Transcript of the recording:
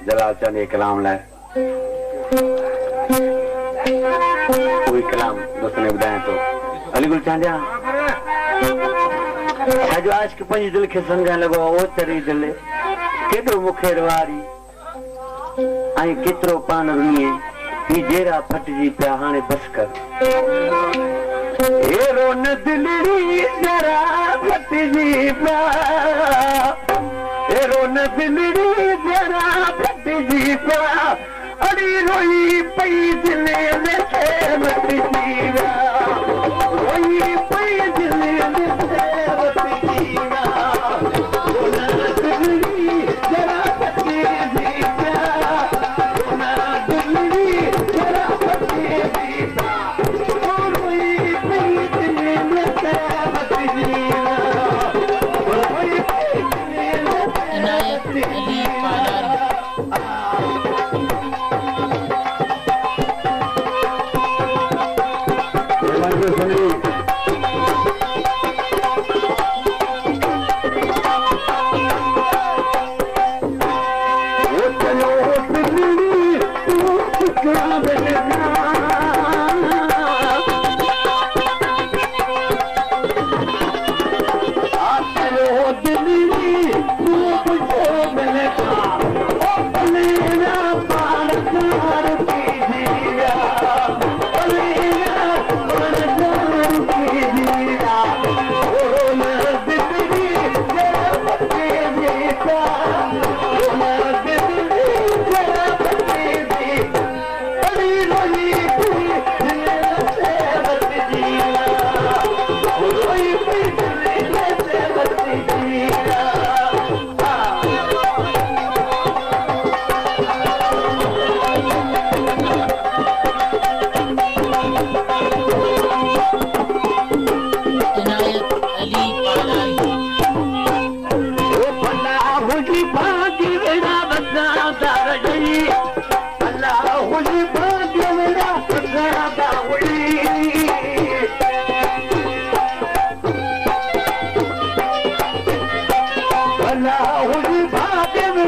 जलाल चंद ये कलाम लाए कोई कलाम दोस्त ने बताया तो अली गुल चांदिया आज आज के पंज दिल के संगा लगो ओ तरी दिल केडो मुखेर वारी आई केतरो पान रुनिए ही जेरा फटजी पिया हाने बस कर ए रोन दिलड़ी जरा फटजी पिया ए रोन दिलड़ी जरा फटजी पिया अड़ी रोई पई दिले में से मटजी पिया रोई पई दिले में से मटजी पिया रोन दिलड़ी जरा फटजी पिया रोन दिलड़ी जरा फटजी पिया रोई पई दिले में से मटजी पिया रोई पई दिले में से इनायत अली पालारी भाग्य में